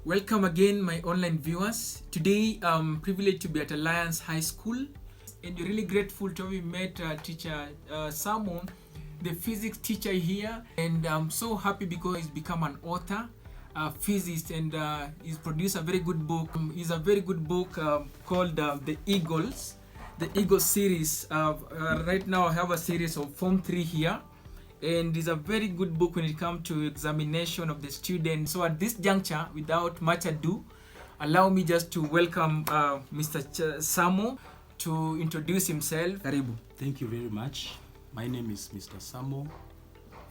Welcome again, my online viewers. Today, I'm privileged to be at Alliance High School, and we're really grateful to have met teacher Samo, the physics teacher here, and I'm so happy because he's become an author, physicist, and he's produced a very good book. It's a very good book called The Eagles, the Eagles series. Right now, I have a series of Form 3 here, and it's a very good book when it comes to examination of the student. So at this juncture, without much ado, allow me just to welcome Mr. Samo to introduce himself. Karibu. Thank you very much. My name is Mr. Samo.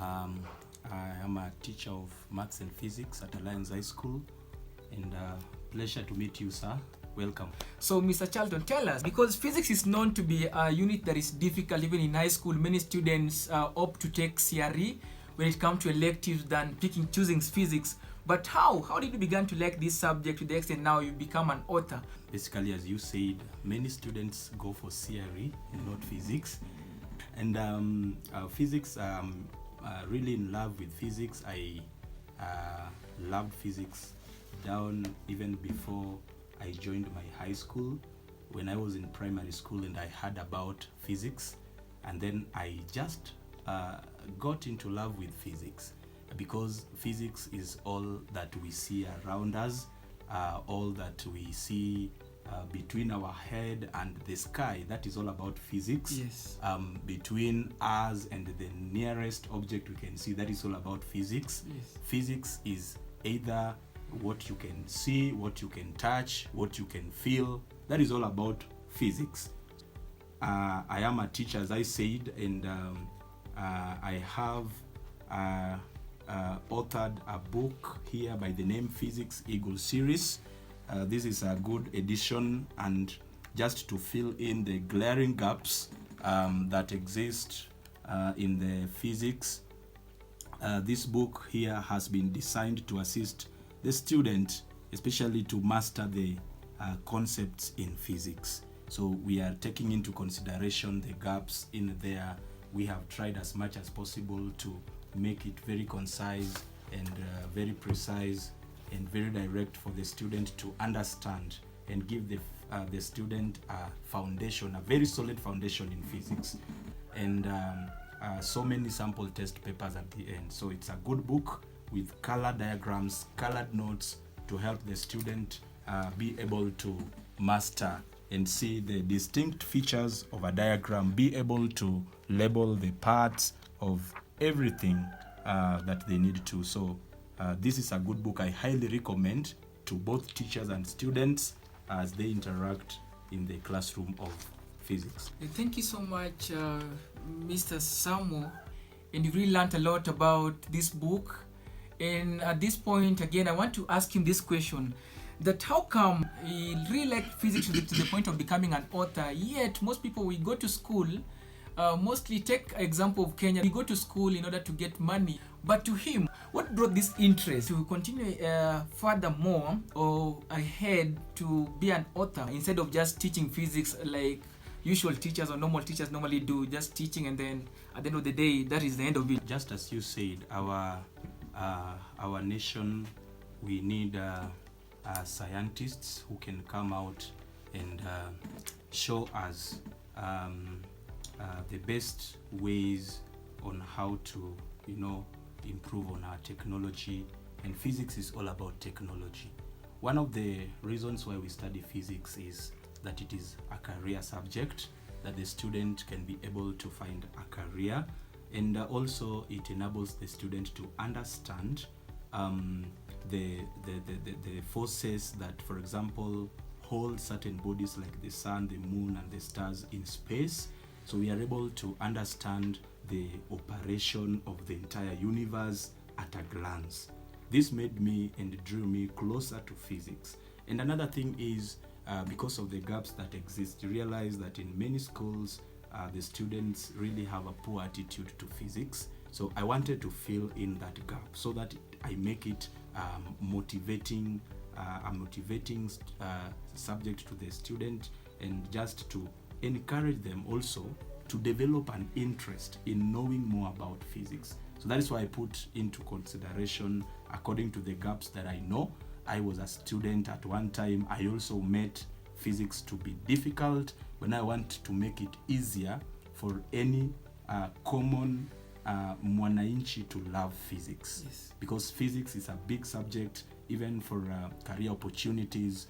I am a teacher of maths and physics at Alliance High School, and pleasure to meet you, sir. Welcome. So, Mr. Charlton, tell us, because physics is known to be a unit that is difficult even in high school. Many students opt to take CRE when it comes to electives than choosing physics. But how did you begin to like this subject to the extent now you become an author? Basically, as you said, many students go for CRE and not physics. And physics, really in love with physics. I loved physics down even before I joined my high school. When I was in primary school and I heard about physics, and then I just got into love with physics, because physics is all that we see around us, all that we see between our head and the sky. That is all about physics. Yes. Between us and the nearest object we can see, that is all about physics. Yes. Physics is either what you can see, what you can touch, what you can feel. That is all about physics. I am a teacher, as I said, and I have authored a book here by the name Physics Eagles series. This is a good edition, and just to fill in the glaring gaps that exist in the physics, this book here has been designed to assist the student, especially to master the concepts in physics. So we are taking into consideration the gaps in there. We have tried as much as possible to make it very concise and very precise and very direct for the student to understand, and give the student a foundation, a very solid foundation in physics. And so many sample test papers at the end. So it's a good book with color diagrams, colored notes, to help the student be able to master and see the distinct features of a diagram, be able to label the parts of everything that they need to. So this is a good book I highly recommend to both teachers and students as they interact in the classroom of physics. Thank you so much, Mr. Samo, and you really learned a lot about this book. And at this point, again, I want to ask him this question, that how come he really liked physics to the point of becoming an author, yet most people, we go to school, mostly take example of Kenya, we go to school in order to get money. But to him, what brought this interest to continue furthermore or ahead to be an author instead of just teaching physics like usual teachers or normal teachers normally do, just teaching, and then at the end of the day, that is the end of it? Just as you said, our nation, we need scientists who can come out and show us the best ways on how to, improve on our technology. And physics is all about technology. One of the reasons why we study physics is that it is a career subject, that the student can be able to find a career, and also it enables the student to understand the forces that, for example, hold certain bodies like the sun, the moon, and the stars in space. So we are able to understand the operation of the entire universe at a glance. This made me and drew me closer to physics. And another thing is, because of the gaps that exist, you realize that in many schools, the students really have a poor attitude to physics. So I wanted to fill in that gap so that I make it a motivating subject to the student, and just to encourage them also to develop an interest in knowing more about physics. So that is why I put into consideration according to the gaps that I know, I was a student at one time, I also met physics to be difficult. When I want to make it easier for any common mwananchi to love physics. Yes. Because physics is a big subject, even for career opportunities.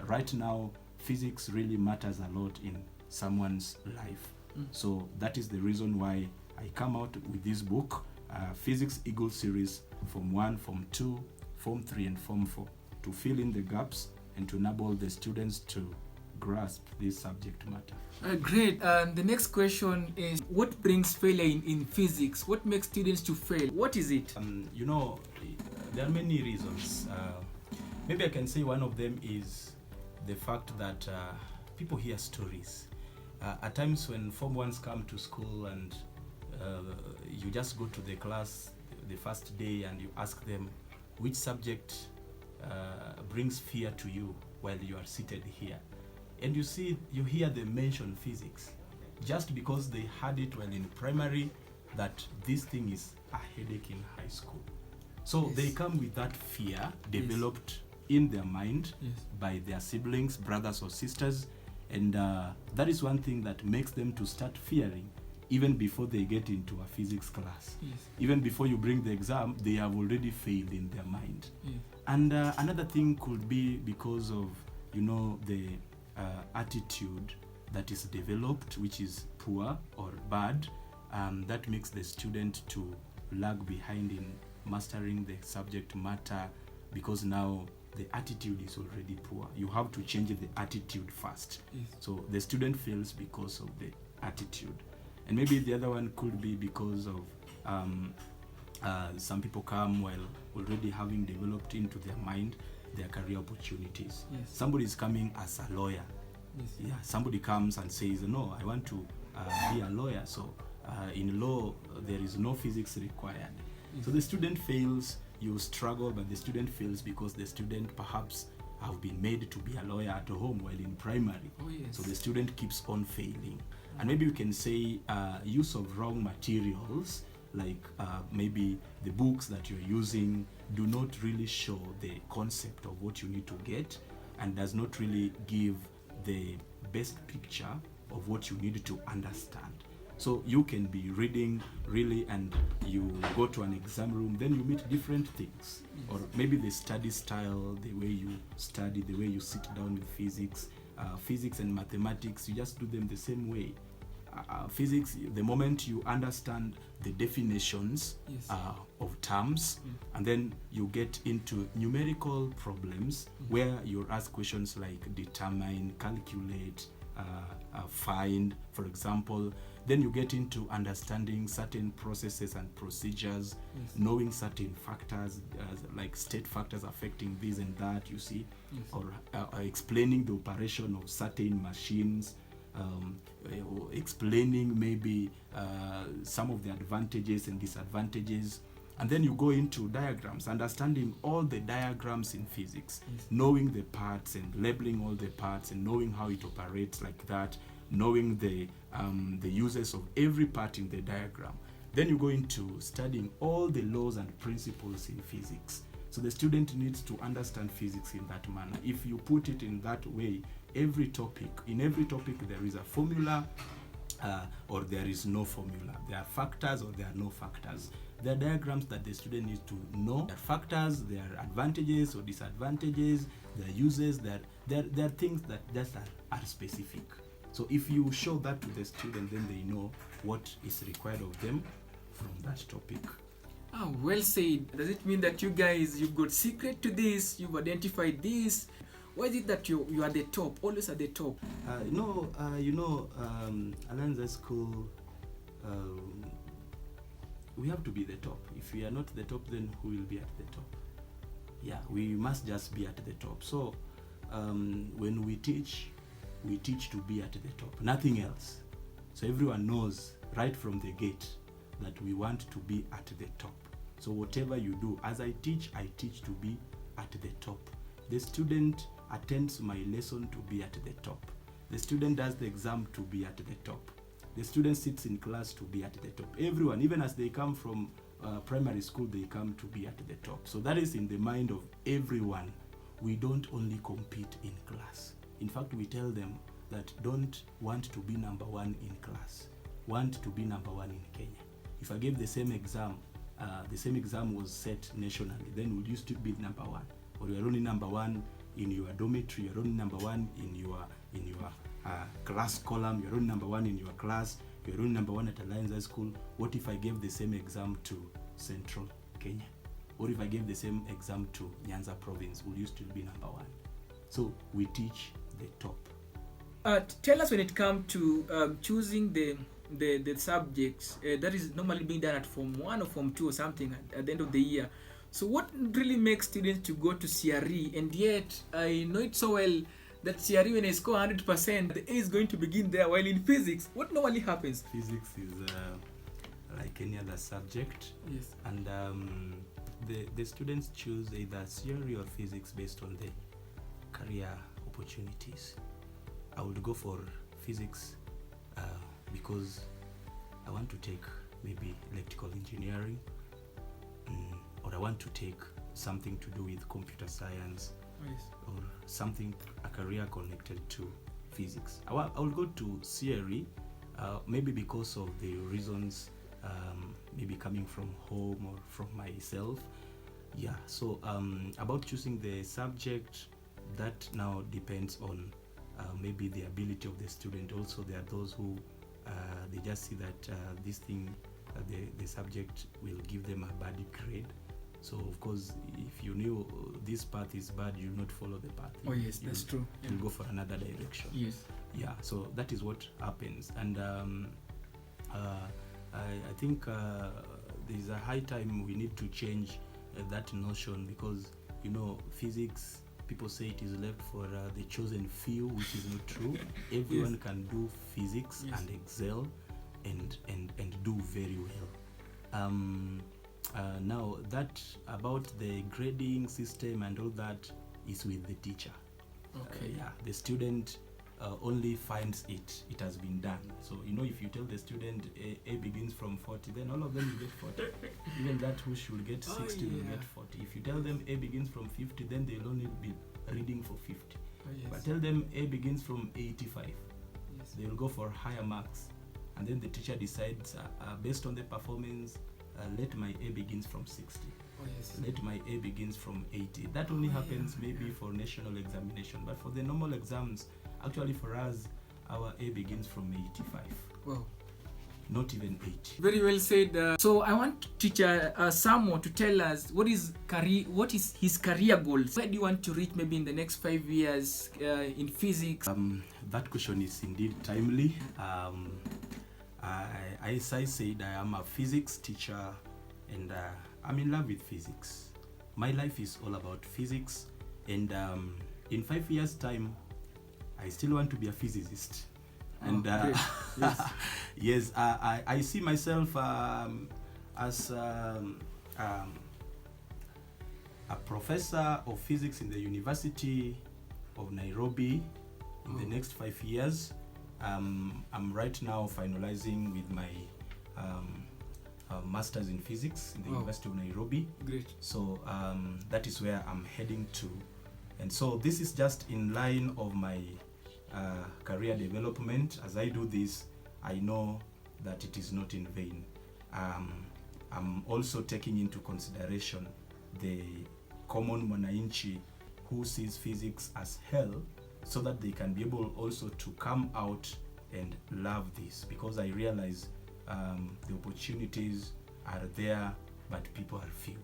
Right now, physics really matters a lot in someone's life. So that is the reason why I come out with this book, Physics Eagle series, Form 1, Form 2, Form 3, and Form 4, to fill in the gaps and to enable the students to grasp this subject matter. Great. And the next question is, what brings failure in physics? What makes students to fail? What is it? You know, there are many reasons. Maybe I can say one of them is the fact that people hear stories. At times when Form 1s come to school and you just go to the class the first day and you ask them which subject brings fear to you while you are seated here. And you hear them mention physics just because they had it when in primary, that this thing is a headache in high school. So Yes. they come with that fear developed in their mind Yes. by their siblings, brothers or sisters, and that is one thing that makes them to start fearing even before they get into a physics class. Yes. Even before you bring the exam, they have already failed in their mind. Yes. And another thing could be because of, the attitude that is developed, which is poor or bad, that makes the student to lag behind in mastering the subject matter, because now the attitude is already poor. You have to change the attitude first. Yes. So the student fails because of the attitude. And maybe the other one could be because of some people come while already having developed into their mind their career opportunities. Yes. Somebody is coming as a lawyer. Yes. Yeah, somebody comes and says, no, I want to be a lawyer. So in law, there is no physics required. Yes. So the student fails, you struggle, but the student fails because the student perhaps have been made to be a lawyer at home while in primary. Oh, yes. So the student keeps on failing. And maybe we can say use of wrong materials, like maybe the books that you're using do not really show the concept of what you need to get, and does not really give the best picture of what you need to understand. So you can be reading really, and you go to an exam room, then you meet different things. Or maybe the study style, the way you study, the way you sit down with physics, physics and mathematics, you just do them the same way. Physics, the moment you understand the definitions Yes. of terms, and then you get into numerical problems where you're asked questions like determine, calculate, find, for example. Then you get into understanding certain processes and procedures, Yes. knowing certain factors, like state factors affecting this and that, you see, Yes. or explaining the operation of certain machines, explaining maybe some of the advantages and disadvantages. And then you go into diagrams, understanding all the diagrams in physics, Yes. knowing the parts and labeling all the parts and knowing how it operates like that, knowing the uses of every part in the diagram. Then you go into studying all the laws and principles in physics. So the student needs to understand physics in that manner. If you put it in that way, in every topic there is a formula, or there is no formula. There are factors or there are no factors. There are diagrams that the student needs to know. There are factors, there are advantages or disadvantages, there are uses, there are things that just are specific. So if you show that to the student, then they know what is required of them from that topic. Ah, well said. Does it mean that you guys, you've got secret to this, you've identified this? Why is it that you are the top, always at the top? Alliance High School, we have to be the top. If we are not the top, then who will be at the top? Yeah, we must just be at the top. So when we teach to be at the top, nothing else. So everyone knows right from the gate that we want to be at the top. So whatever you do, as I teach to be at the top. The student attends my lesson to be at the top. The student does the exam to be at the top. The student sits in class to be at the top. Everyone, even as they come from primary school, they come to be at the top. So that is in the mind of everyone we don't only compete in class. In fact, we tell them that don't want to be number one in class, want to be number one in Kenya. If I gave the same exam was set nationally, then would you still be number one? Or you're only number one in your dormitory, you're only number one in your class column, you're only number one in your class, you're only number one at Alliance High School. What if I gave the same exam to Central Kenya? What if I gave the same exam to Nyanza province? Will you still be number one? So we teach the top. Tell us when it comes to choosing the subjects that is normally being done at Form 1 or Form 2 or something at the end of the year. So what really makes students to go to CRE? And yet, I know it so well that CRE, when I score 100%, the A is going to begin there, while in physics, what normally happens? Physics is like any other subject. Yes. And the students choose either CRE or physics based on the career opportunities. I would go for physics because I want to take maybe electrical engineering, or I want to take something to do with computer science, Yes. or something, a career connected to physics. I will go to CRE maybe because of the reasons, maybe coming from home or from myself. Yeah, so about choosing the subject, that now depends on maybe the ability of the student. Also, there are those who they just see that this thing, the subject will give them a bad grade. So of course, if you knew this path is bad, you'll not follow the path. Oh yes, that's true. You'll go for another direction. Yes. Yeah, so that is what happens. And I think there's a high time we need to change that notion, because physics, people say it is left for the chosen few, which is not true. Everyone Yes. can do physics Yes. and excel and do very well. Now that about the grading system and all that is with the teacher. Okay. Yeah, the student only finds it has been done. So if you tell the student A begins from 40, then all of them will get 40. Even that who should get 60 will yeah. get 40. If you tell them A begins from 50, then they'll only be reading for 50. Oh, yes. But tell them A begins from 85, Yes. they will go for higher marks. And then the teacher decides, based on the performance, let my A begins from 60. Oh, yes. Let my A begins from 80. That only happens maybe for national examination, but for the normal exams, actually for us, our A begins from 85, Wow. not even 80. Very well said. So I want teacher Samuel to tell us what is his career goals. Where do you want to reach maybe in the next 5 years in physics? That question is indeed timely. As I said, I am a physics teacher, and I'm in love with physics. My life is all about physics, and in 5 years' time, I still want to be a physicist. And great. Yes. yes, I see myself as a professor of physics in the University of Nairobi in the next 5 years. I'm right now finalizing with my master's in physics in the University of Nairobi. Great. So that is where I'm heading to. And so this is just in line of my career development. As I do this, I know that it is not in vain. I'm also taking into consideration the common mwananchi who sees physics as hell, so that they can be able also to come out and love this, because I realize the opportunities are there, but people are few.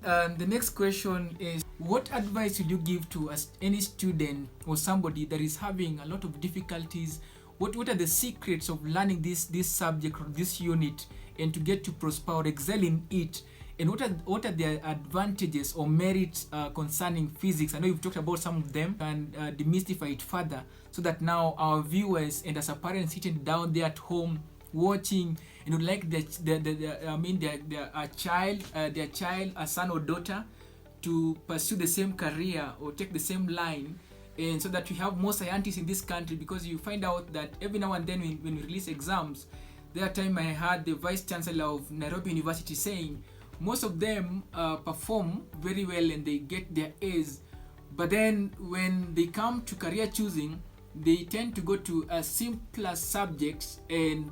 The next question is, what advice would you give to any student or somebody that is having a lot of difficulties? What are the secrets of learning this subject or this unit and to get to prosper or excel in it? And what are the advantages or merits concerning physics? I know you've talked about some of them, and demystify it further, so that now our viewers and as a parent sitting down there at home watching and would like their child, a son or daughter, to pursue the same career or take the same line, and so that we have more scientists in this country. Because you find out that every now and then when we release exams, there are time I heard the Vice Chancellor of Nairobi University saying most of them perform very well and they get their A's, But then when they come to career choosing, they tend to go to simpler subjects and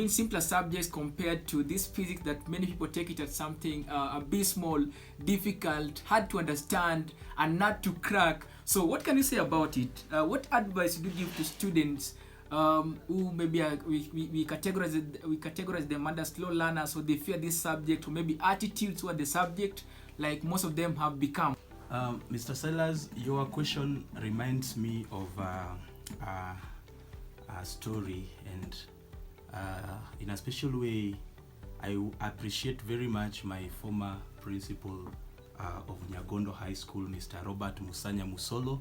simpler subjects compared to this physics that many people take it as something abysmal, difficult, hard to understand, and not to crack. So what can you say about it? What advice do you give to students who maybe we categorize them under slow learners, so they fear this subject, or maybe attitudes toward the subject, like most of them have become? Mr. Sellers, your question reminds me of a story, and in a special way, I appreciate very much my former principal of Nyagondo High School, Mr. Robert Musanya Musolo,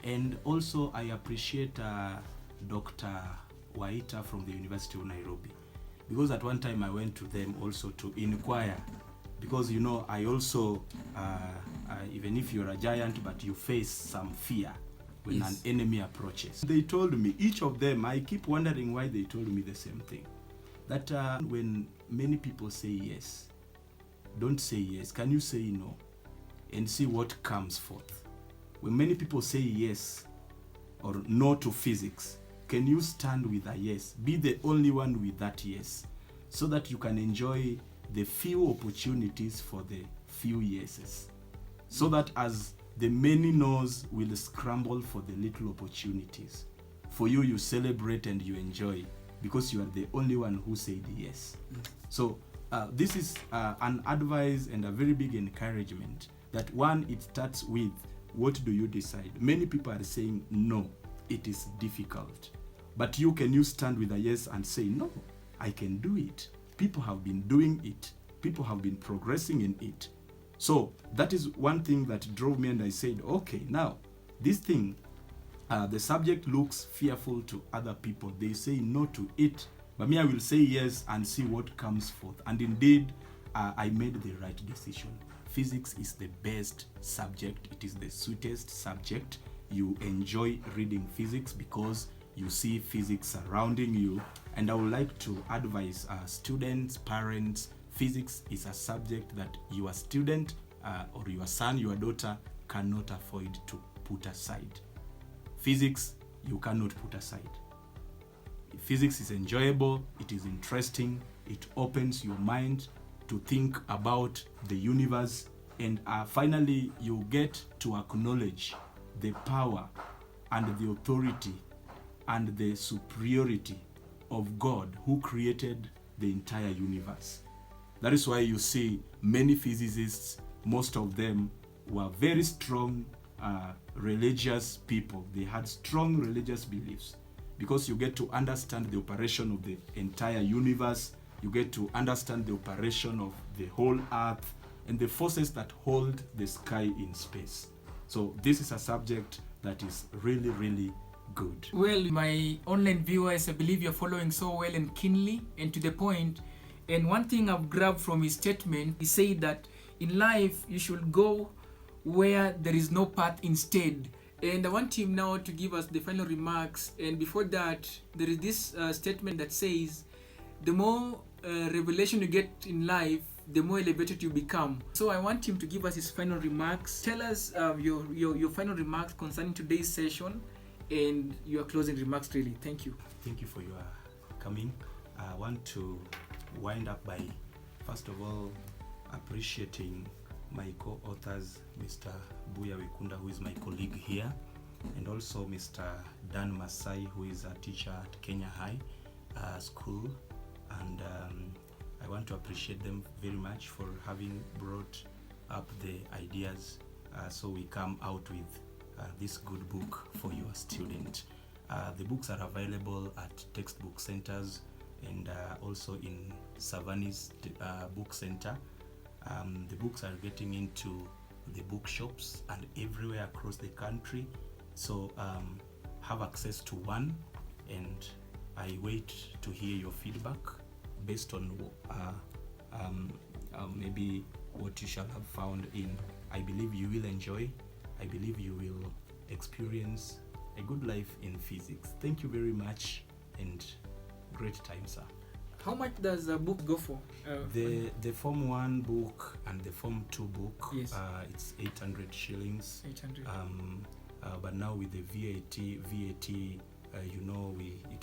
and also I appreciate Dr. Waita from the University of Nairobi, because at one time I went to them also to inquire, because you know I also even if you're a giant, but you face some fear when Yes. an enemy approaches. They told me, each of them, I keep wondering why they told me the same thing, that when many people say yes, don't say yes, can you say no and see what comes forth? When many people say yes or no to physics, can you stand with a yes? Be the only one with that yes, so that you can enjoy the few opportunities for the few yeses, so that as the many no's will scramble for the little opportunities. For you, you celebrate and you enjoy, because you are the only one who said yes. So this is an advice and a very big encouragement, that one, it starts with, what do you decide? Many people are saying no, it is difficult. But can you stand with a yes and say, no, I can do it. People have been doing it. People have been progressing in it. So that is one thing that drove me, and I said, okay, now this thing, the subject looks fearful to other people. They say no to it, but me, I will say yes and see what comes forth. And indeed, I made the right decision. Physics is the best subject. It is the sweetest subject. You enjoy reading physics because you see physics surrounding you. And I would like to advise students, parents, physics is a subject that your student or your son, your daughter cannot afford to put aside. Physics, you cannot put aside. Physics is enjoyable, it is interesting, it opens your mind to think about the universe, and finally you get to acknowledge the power and the authority and the superiority of God, who created the entire universe. That is why you see many physicists, most of them were very strong religious people. They had strong religious beliefs, because you get to understand the operation of the entire universe. You get to understand the operation of the whole earth and the forces that hold the sky in space. So this is a subject that is really, really good. Well, my online viewers, I believe you're following so well and keenly and to the point. And one thing I've grabbed from his statement, he said that in life you should go where there is no path instead. And I want him now to give us the final remarks. And before that, there is this statement that says, the more revelation you get in life, the more elevated you become. So I want him to give us his final remarks. Tell us your final remarks concerning today's session and your closing remarks, really. Thank you. Thank you for your coming. I want to wind up by, first of all, appreciating my co-authors, Mr. Buya Wikunda, who is my colleague here, and also Mr. Dan Masai, who is a teacher at Kenya High School. And I want to appreciate them very much for having brought up the ideas so we come out with this good book for your student. The books are available at textbook centers and also in Savani's book center. The books are getting into the bookshops and everywhere across the country. So have access to one, and I wait to hear your feedback based on maybe what you shall have found in. I believe you will enjoy. I believe you will experience a good life in physics. Thank you very much, and great time, sir. How much does a book go for? The Form 1 book and the Form 2 book, Yes. it's 800 shillings. 800. But now with the VAT, it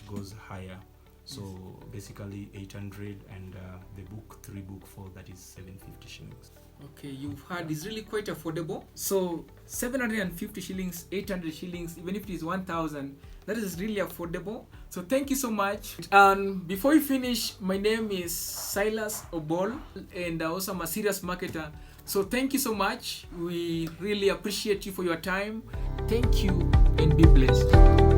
goes higher. So basically 800, and the book 3, book 4, that is 750 shillings. Okay, you've heard it's really quite affordable. So 750 shillings, 800 shillings, even if it is 1,000, that is really affordable. So thank you so much. And before we finish, my name is Silas Obol, and also I'm a serious marketer. So thank you so much. We really appreciate you for your time. Thank you, and be blessed.